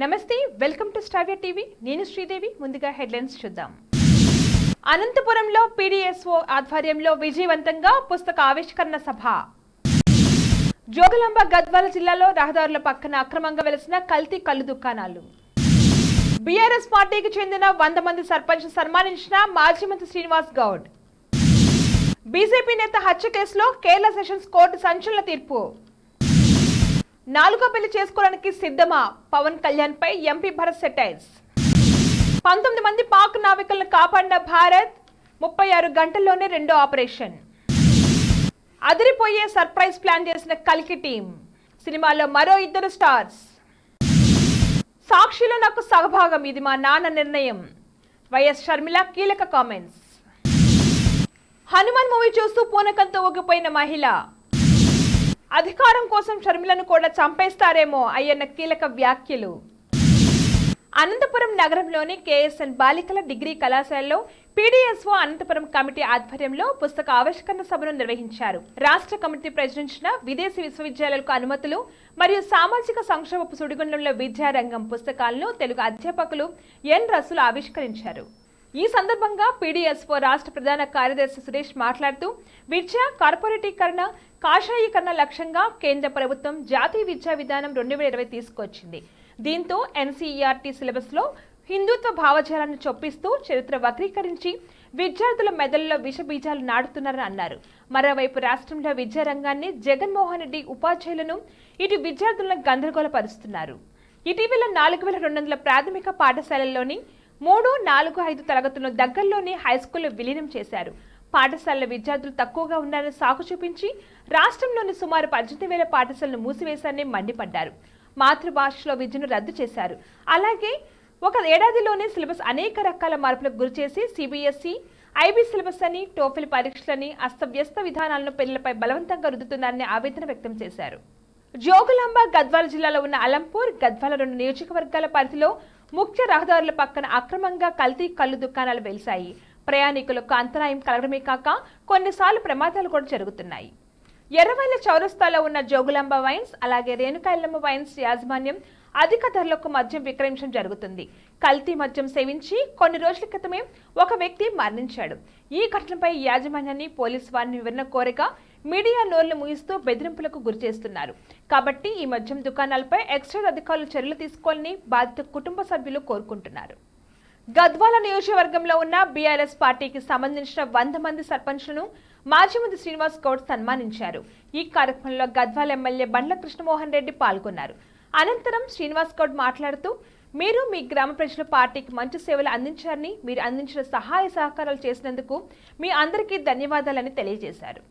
నమస్తే, welcome to స్టార్వియా TV. నేను శ్రీదేవి. ముందుగా హెడ్లైన్స్ చూద్దాం. అనంతపురంలో పీడీఎస్ఓ ఆధ్వర్యంలో విజయవంతంగా పుస్తక ఆవిష్కరణ సభ. జోగులాంబ గద్వాల జిల్లాలో రహదారుల పక్కన అక్రమంగా వెలిసిన కల్తీ కల్లు దుకాణాలు. బీఆర్ఎస్ పార్టీకి చెందిన 100 మంది సర్పంచ్ సన్మానించిన మాజీ మంత్రి శ్రీనివాస్ గౌడ్. బీజేపీ నేత హత్య కేసులో కేరళ సెషన్స్ కోర్టు సంచలన తీర్పు. 4వ పెళ్లి చేసుకోవడానికి సిద్ధమా? పవన్ కళ్యాణ్ పై ఎంపీ భరత్ సెటైర్స్. 19 మంది పాక్ నావికులను కాపాడిన భారత్, 36 గంటల్లోనే రెండో ఆపరేషన్. అదిరిపోయే సర్ప్రైజ్ ప్లాన్ చేసిన కల్కి టీం. సినిమాలో మరో 2 స్టార్స్. సాక్షిలో నాకు సహభాగం, ఇది మా నాన్న నిర్ణయం. వైఎస్ షర్మిల కీలక కామెంట్స్. హనుమాన్ మూవీ చూస్తూ పూనకంతో ఊగిపోయిన మహిళ. అధికారం కోసం షర్మిలను కూడా చంపేస్తారేమో అయ్యన్న కీలక వ్యాఖ్యలు. అనంతపురం నగరంలోని కేఎస్ఎన్ బాలికల డిగ్రీ కళాశాలలో పీడీఎస్ఓ అనంతపురం కమిటీ ఆధ్వర్యంలో పుస్తక ఆవిష్కరణ సభను నిర్వహించారు. రాష్ట్ర కమిటీ ప్రచురించిన విదేశీ విశ్వవిద్యాలయాలకు అనుమతులు మరియు సామాజిక సంక్షోభపు సుడిగుండంలో విద్యారంగం పుస్తకాలను తెలుగు అధ్యాపకులు ఎన్ రసూల్ ఆవిష్కరించారు. ఈ సందర్భంగా పీడీఎస్ఓ రాష్ట్ర ప్రధాన కార్యదర్శి సురేష్ మాట్లాడుతూ, విద్య కార్పొరేటీకరణ, కాషాయీకరణ లక్ష్యంగా కేంద్ర ప్రభుత్వం జాతీయ విద్యా విధానం 2020 తీసుకొచ్చింది. దీంతో ఎన్సీఈఆర్టీ సిలబస్లో హిందుత్వ భావజాలాన్ని చొప్పిస్తూ చరిత్ర వక్రీకరించి విద్యార్థుల మెదడులో విషబీజాలు నాటుతున్నారని అన్నారు. మరోవైపు రాష్ట్రంలో విద్యారంగాన్ని జగన్మోహన్ రెడ్డి ఉపాధ్యాయులను, ఇటు విద్యార్థులను గందరగోళపరుస్తున్నారు. ఇటీవల 4200 ప్రాథమిక పాఠశాలల్లోని 3, 4, 5 తరగతులను దగ్గరలోని హైస్కూల్లో విలీనం చేశారు. పాఠశాలల విద్యార్థులు తక్కువగా ఉన్నారని సాకు చూపించి రాష్ట్రంలోని సుమారు 18,000 పాఠశాలను మూసివేశారని మండిపడ్డారు. మాతృభాషలో విద్యను రద్దు చేశారు. అలాగే ఒక ఏడాదిలోనే సిలబస్ అనేక రకాల మార్పులకు గురిచేసి సిబిఎస్ఈ, ఐబీ సిలబస్ అని, టోఫెల్ పరీక్షలని, అస్తవ్యస్త విధానాలను పిల్లలపై బలవంతంగా రుద్దుతున్నారని ఆవేదన వ్యక్తం చేశారు. జోగులాంబ గద్వాల జిల్లాలో ఉన్న అలంపూర్, గద్వాల 2 నియోజకవర్గాల పరిధిలో ముఖ్య రహదారుల పక్కన అక్రమంగా కల్తీ కల్లు దుకాణాలు వెలిశాయి. ప్రయాణికులకు అంతరాయం కలగడమే కాక కొన్నిసార్లు ప్రమాదాలు కూడా జరుగుతున్నాయి. ఎర్రవెల్ల చౌరస్తాలో ఉన్న జోగులాంబ వైన్స్, అలాగే రేణుకాయలమ్మ వైన్స్ యాజమాన్యం అధిక ధరలకు మద్యం విక్రయించడం జరుగుతుంది. కల్తీ మద్యం సేవించి కొన్ని రోజుల క్రితమే ఒక వ్యక్తి మరణించాడు. ఈ ఘటనపై యాజమాన్యాన్ని పోలీసు వారిని వివరణ కోరగా మీడియా నోర్లు ముగిస్తూ బెదిరింపులకు గురిచేస్తున్నారు. కాబట్టి ఈ మద్యం దుకాణాలపై ఎక్సైజ్ అధికారులు చర్యలు తీసుకోవాలని బాధిత కుటుంబ సభ్యులు కోరుకుంటున్నారు. గద్వాల నియోజకవర్గంలో ఉన్న బీఆర్ఎస్ పార్టీకి సంబంధించిన 100 మంది సర్పంచ్లను మాజీ మంత్రి శ్రీనివాస్ గౌడ్ సన్మానించారు. ఈ కార్యక్రమంలో గద్వాల ఎమ్మెల్యే బండ్ల కృష్ణమోహన్ రెడ్డి పాల్గొన్నారు. అనంతరం శ్రీనివాస్ గౌడ్ మాట్లాడుతూ, మీరు మీ గ్రామ ప్రజల పార్టీకి మంచి సేవలు అందించారని, మీరు అందించిన సహాయ సహకారాలు చేసినందుకు మీ అందరికీ ధన్యవాదాలని తెలియజేశారు.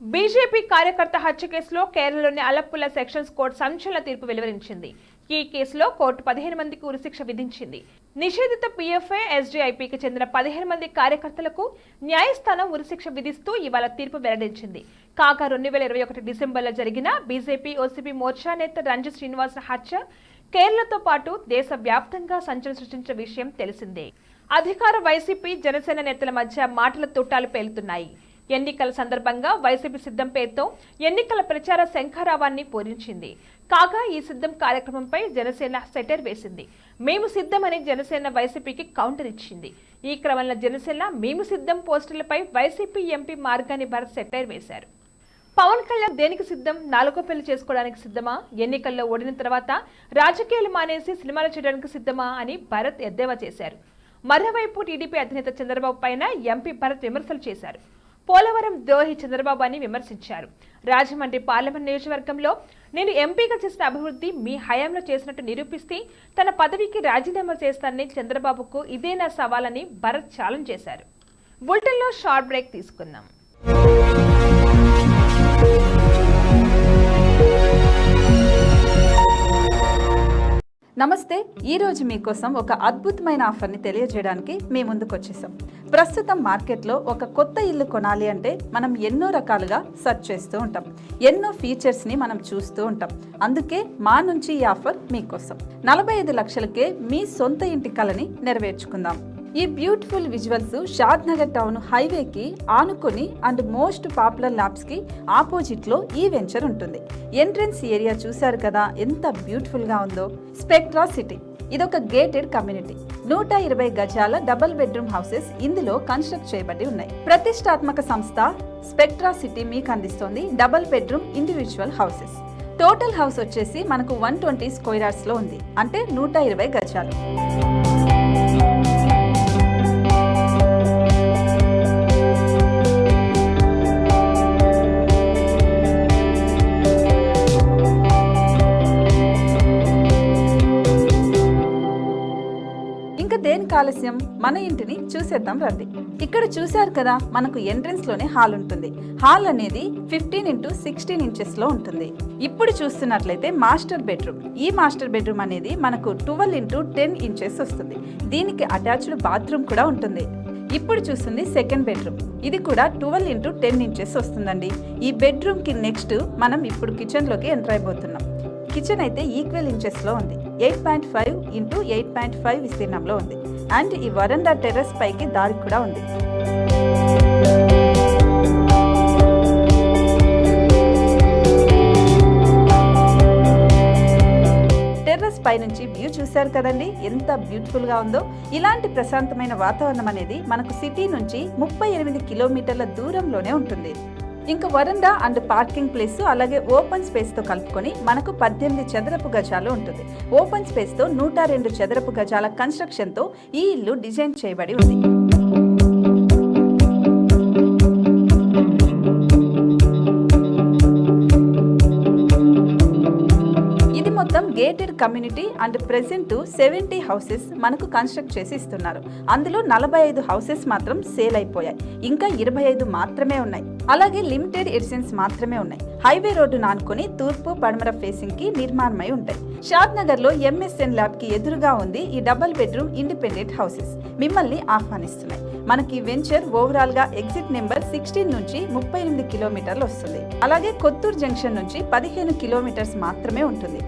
బీజేపీ కార్యకర్త హత్య కేసులో కేరళలోని అలప్పుల సెషన్స్ కోర్టు సంచలన తీర్పు వెలువరించింది. ఈ కేసులో కోర్టు 15 మందికి ఉరిశిక్ష విధించింది. నిషేధిత పీఎఫ్ఐ, ఎస్డీఐపీకి చెందిన 15 మంది కార్యకర్తలకు న్యాయస్థానం ఉరిశిక్ష విధిస్తూ ఇవాళ తీర్పు వెల్లడించింది. కాగా 2021 డిసెంబర్లో జరిగిన బీజేపీ ఓసీపీ మోర్చా నేత రంజిత్ శ్రీనివాస్ హత్య కేరళతో పాటు దేశ వ్యాప్తంగా సంచలనం సృష్టించిన విషయం తెలిసిందే. అధికార వైసీపీ, జనసేన నేతల మధ్య మాటల తూటాలు పేలుతున్నాయి. ఎన్నికల సందర్భంగా వైసీపీ సిద్ధం పేరుతో ఎన్నికల ప్రచార శంఖారావాన్ని పూరించింది. కాగా ఈ సిద్ధం కార్యక్రమంపై జనసేన సెటైర్ వేసింది. మేము సిద్ధమని జనసేన వైసీపీకి కౌంటర్ ఇచ్చింది. ఈ క్రమంలో జనసేన మేము సిద్ధం పోస్టులపై వైసీపీ ఎంపీ మార్గాని భరత్ సెటైర్ వేశారు. పవన్ కళ్యాణ్ దేనికి సిద్ధం? 4వ పెళ్లి చేసుకోవడానికి సిద్ధమా? ఎన్నికల్లో ఓడిన తర్వాత రాజకీయాలు మానేసి సినిమాలు చేయడానికి సిద్ధమా అని భరత్ ఎద్దేవా చేశారు. మరోవైపు టీడీపీ అధినేత చంద్రబాబు పైన ఎంపీ భరత్ విమర్శలు చేశారు. పోలవరం ద్రోహి చంద్రబాబు అని విమర్శించారు. రాజమండ్రి పార్లమెంట్ నియోజకవర్గంలో నేను ఎంపీగా చేసిన అభివృద్ధి మీ హయాంలో చేసినట్టు నిరూపిస్తే తన పదవికి రాజీనామా చేస్తానని చంద్రబాబుకు ఇదేనా సవాలని భరత్ ఛాలెంజ్ చేశారు. బులెటిన్లో షార్ట్ బ్రేక్ తీసుకుందాం. నమస్తే. ఈరోజు మీకోసం ఒక అద్భుతమైన ఆఫర్ని తెలియజేయడానికి మీ ముందుకు వచ్చేసాం. ప్రస్తుతం మార్కెట్లో ఒక కొత్త ఇల్లు కొనాలి అంటే మనం ఎన్నో రకాలుగా సెర్చ్ చేస్తూ ఉంటాం. ఎన్నో ఫీచర్స్ని మనం చూస్తూ ఉంటాం. అందుకే మా నుంచి ఈ ఆఫర్ మీకోసం. 45 లక్షలకే మీ సొంత ఇంటి కలని నెరవేర్చుకుందాం. ఈ బ్యూటిఫుల్ విజువల్స్ షాద్ నగర్ టౌన్ హైవేకి ఆనుకొని అండ్ మోస్ట్ పాపులర్ ల్యాబ్స్కి ఆపోజిట్లో ఈ వెంచర్ ఉంటుంది. ఎంట్రన్స్ ఏరియా చూశారు కదా ఎంత బ్యూటిఫుల్గా ఉందో. స్పెక్ట్రా సిటీ ఇదొక గేటెడ్ కమ్యూనిటీ. 120 గజాల డబుల్ బెడ్రూమ్ హౌసెస్ ఇందులో కన్స్ట్రక్ట్ చేయబడి ఉన్నాయి. ప్రతిష్టాత్మక సంస్థ స్పెక్ట్రా సిటీ మీకు అందిస్తోంది double bedroom individual houses. Total house వచ్చేసి మనకు 120 స్క్వేర్ యార్డ్స్ లో ఉంది, అంటే 120 గజాలు. దేనికి ఆలస్యం, మన ఇంటిని చూసేద్దాం రండి. ఇక్కడ చూశారు కదా, మనకు ఎంట్రన్స్ లోనే హాల్ ఉంటుంది. హాల్ అనేది 15x16 ఇంచెస్ లో ఉంటుంది. ఇప్పుడు చూస్తున్నట్లయితే మాస్టర్ బెడ్రూమ్. ఈ మాస్టర్ బెడ్రూమ్ అనేది మనకు 12x10 ఇంచెస్ వస్తుంది. దీనికి అటాచ్డ్ బాత్రూమ్ కూడా ఉంటుంది. ఇప్పుడు చూస్తుంది సెకండ్ బెడ్రూమ్. ఇది కూడా 12x10 ఇంచెస్ వస్తుందండి. ఈ బెడ్రూమ్ కి నెక్స్ట్ మనం ఇప్పుడు కిచెన్ లోకి ఎంటర్ అయిపోతున్నాం. కిచెన్ అయితే ఈక్వల్ ఇంచెస్ లో ఉంది. 8.5x8.5 విస్తీర్ణంలో ఉంది. అండ్ ఈ వరండా టెర్రస్ పైకి దారి కూడా ఉంది. టెర్రస్ పై నుంచి వ్యూ చూశారు కదండి, ఎంత బ్యూటిఫుల్ గా ఉందో. ఇలాంటి ప్రశాంతమైన వాతావరణం అనేది మనకు సిటీ నుంచి 38 కిలోమీటర్ల దూరంలోనే ఉంటుంది. ఇంకా వరండా అండ్ పార్కింగ్ ప్లేస్ అలాగే ఓపెన్ స్పేస్ తో కలుపుకొని మనకు 18 చదరపు గజాలు ఉంటుంది. ఓపెన్ స్పేస్ తో 102 చదరపు గజాల కన్స్ట్రక్షన్ తో ఈ ఇల్లు డిజైన్ చేయబడి ఉంది. మొత్తం gated community and present 70 houses మనకు కన్స్ట్రక్ట్ చేసి ఇస్తున్నారు. అందులో 45 హౌసెస్ మాత్రం సేల్ అయిపోయాయి. ఇంకా 25 మాత్రమే ఉన్నాయి. అలాగే లిమిటెడ్ ఎడిషన్స్ మాత్రమే ఉన్నాయి. హైవే రోడ్డు నానుకొని తూర్పు పడమర ఫేసింగ్ కి నిర్మాణమై ఉంటాయి. షాద్ నగర్ లో MSN ల్యాబ్ కి ఎదురుగా ఉంది ఈ డబుల్ బెడ్రూమ్ ఇండిపెండెంట్ హౌసెస్. మిమ్మల్ని ఆహ్వానిస్తున్నాయి. మనకి వెంచర్ ఓవరాల్ గా ఎగ్జిట్ నెంబర్ 16 నుంచి 38 కిలోమీటర్లు వస్తుంది. అలాగే కొత్తూరు జంక్షన్ నుంచి 15 కిలోమీటర్స్ మాత్రమే ఉంటుంది.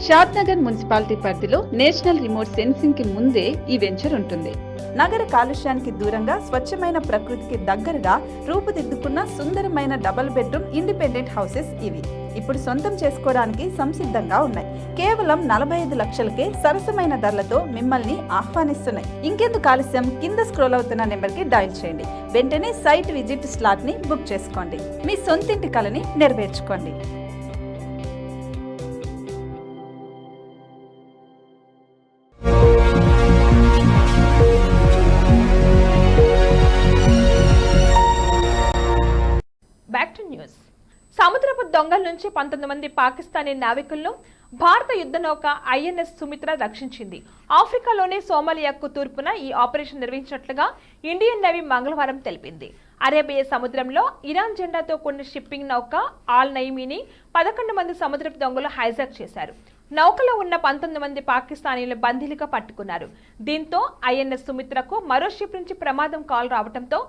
షాద్ నగర్ మున్సిపాలిటీ పరిధిలో నేషనల్ రిమోట్ సెన్సింగ్ కి ముందే ఈ వెంచర్ ఉంటుంది. నగర కాలుష్యానికి దూరంగా స్వచ్ఛమైన ప్రకృతికి దగ్గరగా రూపుదిద్దుకున్న సుందరమైన డబుల్ బెడ్రూమ్ ఇండిపెండెంట్ హౌసెస్ ఇవి. ఇప్పుడు సొంతం చేసుకోవడానికి సంసిద్ధంగా ఉన్నాయి. కేవలం 45 లక్షలకే సరసమైన ధరలతో మిమ్మల్ని ఆహ్వానిస్తున్నాయి. ఇంకెందుకు ఆలస్యం, కింద స్క్రోల్ అవుతున్న నెంబర్ కి డయల్ చేయండి. వెంటనే సైట్ విజిట్ స్లాట్ ని బుక్ చేసుకోండి. మీ సొంతింటి కలని నెరవేర్చుకోండి. సముద్రపు దొంగల నుంచి 19 మంది పాకిస్తానీ నావికులను భారత యుద్ధ నౌక INS సుమిత్ర రక్షించింది. ఆఫ్రికాలోని సోమాలియాకు తూర్పున ఈ ఆపరేషన్ నిర్వహించినట్లుగా ఇండియన్ నేవీ మంగళవారం తెలిపింది. అరేబియా సముద్రంలో ఇరాన్ జెండాతో కూడిన షిప్పింగ్ నౌక ఆల్ నైమీని 11 మంది సముద్రపు దొంగలు హైజాక్ చేశారు. నౌకలో ఉన్న 19 మంది పాకిస్తానీలు బందీలుగా పట్టుకున్నారు. దీంతో INS సుమిత్రకు మరో షిప్ నుంచి ప్రమాదం కాల్ రావడంతో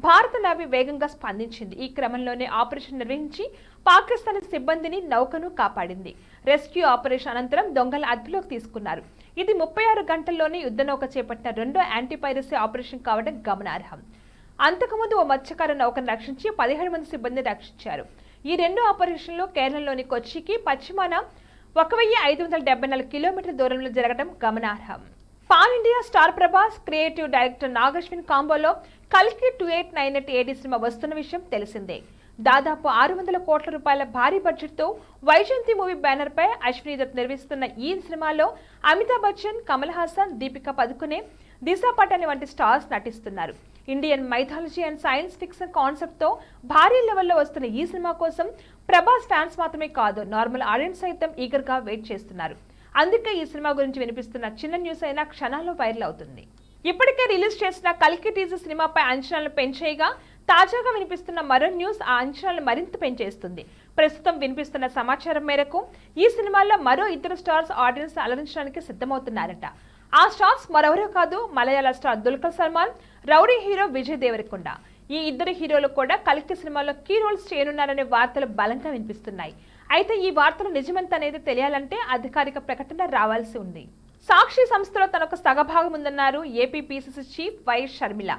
భారత నేవీ వేగంగా స్పందించింది. ఈ క్రమంలోనే ఆపరేషన్ నిర్వహించి పాకిస్తానీ సిబ్బందిని నౌకను కాపాడింది. రెస్క్యూ ఆపరేషన్ అనంతరం దొంగల అదుపులోకి తీసుకున్నారు. ఇది 36 గంటల్లోనే యుద్ధ నౌక చేపట్టిన రెండో యాంటీ పైరసీ ఆపరేషన్ కావడం గమనార్హం. అంతకుముందు ఓ మత్స్యకార నౌకను రక్షించి 17 మంది సిబ్బందిని రక్షించారు. ఈ రెండు ఆపరేషన్లు కేరళలోని కొచ్చికి పశ్చిమాన 1574 కిలోమీటర్ల దూరంలో జరగడం గమనార్హం. Pan India star Prabhas, creative director Nag Ashwin కాంబోలో కల్కి 2898 AD సినిమా వస్తున్న విషయం తెలిసిందే. దాదాపు 600 కోట్ల రూపాయల భారీ బడ్జెట్ తో వైజయంతి మూవీ బ్యానర్ పై అశ్విని దత్ నిర్మిస్తున్న ఈ సినిమాలో అమితాబ్ బచ్చన్, కమల్ హాసన్, దీపికా పదుకునే, దిశా పటాని వంటి స్టార్స్ నటిస్తున్నారు. Indian mythology and science fiction concept తో భారీ లెవెల్లో వస్తున్న ఈ సినిమా కోసం ప్రభాస్ ఫ్యాన్స్ మాత్రమే కాదు, నార్మల్ ఆడియన్స్ సైతం ఈగర్ గా వెయిట్ చేస్తున్నారు. అందుకే ఈ సినిమా గురించి వినిపిస్తున్న చిన్న న్యూస్ అయినా క్షణాల్లో వైరల్ అవుతుంది. ఇప్పటికే రిలీజ్ చేసిన కల్కి టీజర్ సినిమాపై అంచనాలను పెంచేయగా తాజాగా వినిపిస్తున్న మరో న్యూస్ ఆ అంచనాలను మరింత పెంచేస్తుంది. ప్రస్తుతం వినిపిస్తున్న సమాచారం మేరకు ఈ సినిమాలో మరో 2 స్టార్స్ ఆడియన్స్ అలరించడానికి సిద్ధమవుతున్నారట. ఆ స్టార్స్ మరెవరో కాదు, మలయాళ star Dulquer Salmaan, rowdy hero Vijay Deverakonda. ఈ ఇద్దరు హీరోలు కూడా కల్కి సినిమాలో కీ రోల్స్ చేయనున్నారనే వార్తలు బలంగా వినిపిస్తున్నాయి. అయితే ఈ వార్తలు నిజమెంత అనేది తెలియాలంటే అధికారిక ప్రకటన రావాల్సి ఉంది. సాక్షి సంస్థలో తనకు సగభాగం ఉందన్నారు AP PCC chief YS Sharmila.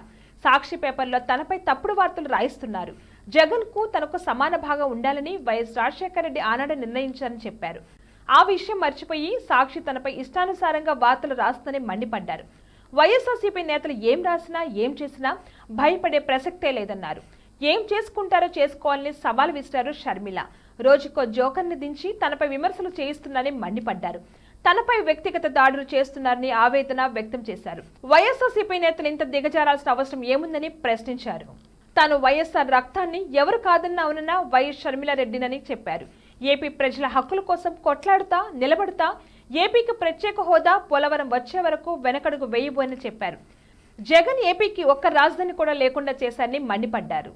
Sakshi పేపర్లో తనపై తప్పుడు వార్తలు రాయిస్తున్నారు. జగన్ కు తనకు సమాన భాగం ఉండాలని వైఎస్ రాజశేఖర రెడ్డి ఆనాడు నిర్ణయించారని చెప్పారు. ఆ విషయం మర్చిపోయి సాక్షి తనపై ఇష్టానుసారంగా వార్తలు రాస్తుందని మండిపడ్డారు. వైఎస్ఆర్సీపీ నేతలు ఏం రాసినా ఏం చేసినా భయపడే ప్రసక్తే లేదన్నారు. ఏం చేసుకుంటారో చేసుకోవాలని సవాల్ విసిరారు షర్మిల. రోజుకో జోకర్ని దించి తనపై విమర్శలు చేయిస్తున్నారని మండిపడ్డారు. తనపై వ్యక్తిగత దాడులు చేస్తున్నారని ఆవేదన వ్యక్తం చేశారు. వైఎస్ఆర్సీపీ నేతలు ఇంత దిగజారాల్సిన అవసరం ఏముందని ప్రశ్నించారు. తాను వైఎస్ఆర్ రక్తాన్ని ఎవరు కాదన్నా అవునన్నా వైఎస్ షర్మిలారెడ్డినని చెప్పారు. ఏపీ ప్రజల హక్కుల కోసం కొట్లాడుతా నిలబడతా, ఏపీకి ప్రత్యేక హోదా, పోలవరం వచ్చే వరకు వెనకడుగు వేయబోయని చెప్పారు. జగన్ ఏపీకి ఒక్క రాజధాని కూడా లేకుండా చేశారని మండిపడ్డారు.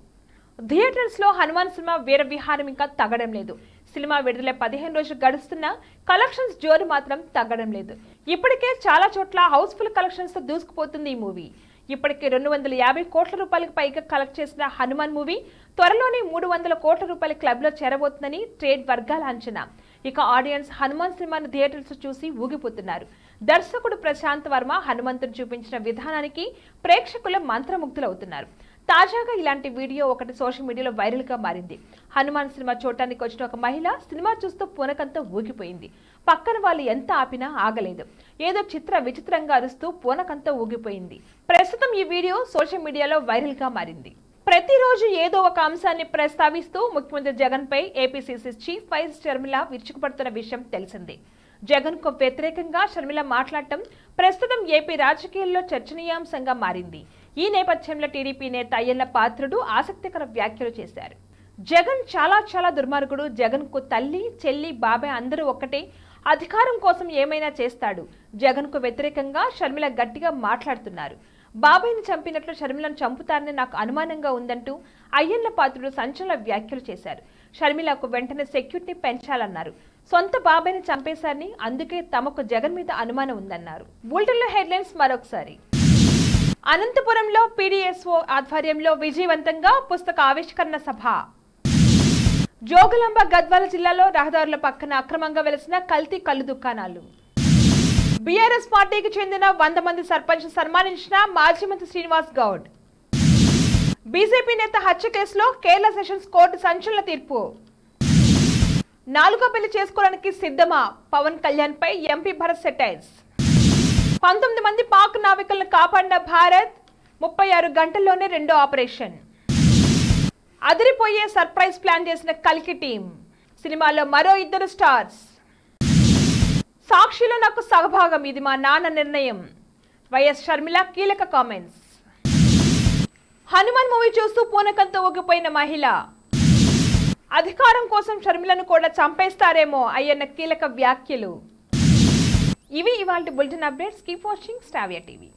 థియేటర్స్ లో హనుమాన్ సినిమా వీర విహారం ఇంకా తగ్గడం లేదు. సినిమా విడుదల 15 రోజులు గడుస్తున్నా కలెక్షన్స్ జోరు మాత్రం తగ్గడం లేదు. ఇప్పటికే చాలా చోట్ల హౌస్ఫుల్ కలెక్షన్స్ తో దూసుకుపోతుంది ఈ మూవీ. ఇప్పటికే 250 కోట్ల రూపాయలకు పైగా కలెక్ట్ చేసిన హనుమాన్ మూవీ త్వరలోనే 300 కోట్ల రూపాయల క్లబ్ లో చేరబోతుందని ట్రేడ్ వర్గాల అంచనా. ఇక ఆడియన్స్ హనుమాన్ సినిమాను థియేటర్స్ చూసి ఊగిపోతున్నారు. దర్శకుడు ప్రశాంత్ వర్మ హనుమంతుడు చూపించిన విధానానికి ప్రేక్షకులు మంత్రముగ్ధులవుతున్నారు. తాజాగా ఇలాంటి వీడియో ఒకటి సోషల్ మీడియాలో వైరల్ గా మారింది. హనుమాన్ సినిమా చూడటానికి వచ్చిన ఒక మహిళ సినిమా చూస్తూ పూనకంతో ఊగిపోయింది. పక్కన వాళ్ళు ఎంత ఆపినా ఆగలేదు. ఏదో విచిత్రంగా అరుస్తూ పూనకంతో ఊగిపోయింది. ప్రస్తుతం ఈ వీడియో సోషల్ మీడియాలో వైరల్ గా మారింది. ప్రతిరోజు ఏదో ఒక అంశాన్ని ప్రస్తావిస్తూ ముఖ్యమంత్రి జగన్ పై ఏపీసీసీ చీఫ్ వైఎస్ షర్మిల విరుచుకుపడుతున్న విషయం తెలిసిందే. జగన్ కు వ్యతిరేకంగా షర్మిల మాట్లాడటం ప్రస్తుతం ఏపీ రాజకీయాల్లో చర్చనీయాంశంగా మారింది. ఈ నేపథ్యంలో టీడీపీ నేత అయ్యన్న పాత్రుడు ఆసక్తికర వ్యాఖ్యలు చేశారు. జగన్ చాలా దుర్మార్గుడు. జగన్ కు తల్లి, చెల్లి, బాబాయ్ అందరూ ఒక్కటే. అధికారం కోసం ఏమైనా చేస్తాడు. జగన్ కు వ్యతిరేకంగా షర్మిల గట్టిగా మాట్లాడుతున్నారు. బాబాయ్ని చంపినట్లు షర్మిలను చంపుతారని నాకు అనుమానంగా ఉందంటూ అయ్యన్న పాత్రుడు సంచలన వ్యాఖ్యలు చేశారు. షర్మిలకు వెంటనే సెక్యూరిటీ పెంచాలన్నారు. సొంత బాబాయ్ని చంపేశారని, అందుకే తమకు జగన్ మీద అనుమానం ఉందన్నారు. బులెటిన్లో హెడ్లైన్స్ మరొకసారి. అనంతపురంలో పీడీఎస్ఓ ఆధ్వర్యంలో విజయవంతంగా పుస్తక ఆవిష్కరణ సభ. జోగులాంబ గద్వాల జిల్లాలో రహదారుల పక్కన అక్రమంగా వెలిసిన కల్తీ కల్లు దుకాణాలు. బీఆర్ఎస్ పార్టీకి చెందిన 100 మంది సర్పంచ్ సన్మానించిన మాజీ మంత్రి శ్రీనివాస్ గౌడ్. బీజేపీ నేత హత్య కేసులో కేరళ సెషన్స్ కోర్టు సంచలన తీర్పు. 4వ పెళ్లి చేసుకోవడానికి సిద్ధమా? పవన్ కళ్యాణ్ పై ఎంపీ భరత్ సెటైర్స్. 19 మంది పాక్ నావికులను కాపాడిన భారత్, 36 గంటల్లోనే రెండో ఆపరేషన్. అదిరిపోయే సర్ప్రైజ్ ప్లాన్ చేసిన కల్కి టీం. సినిమాలో మరో 2 స్టార్స్. సాక్షిలో నాకు సహభాగం, ఇది మా నాన్న నిర్ణయం. వైఎస్ షర్మిల కీలక కామెంట్స్. హనుమాన్ మూవీ చూస్తూ పూనకంతో ఊగిపోయిన మహిళ. అధికారం కోసం షర్మిలను కూడా చంపేస్తారేమో అయ్యన్న కీలక వ్యాఖ్యలు. ఇవి ఇవాల్టి bulletin updates. Keep watching స్టావియా TV.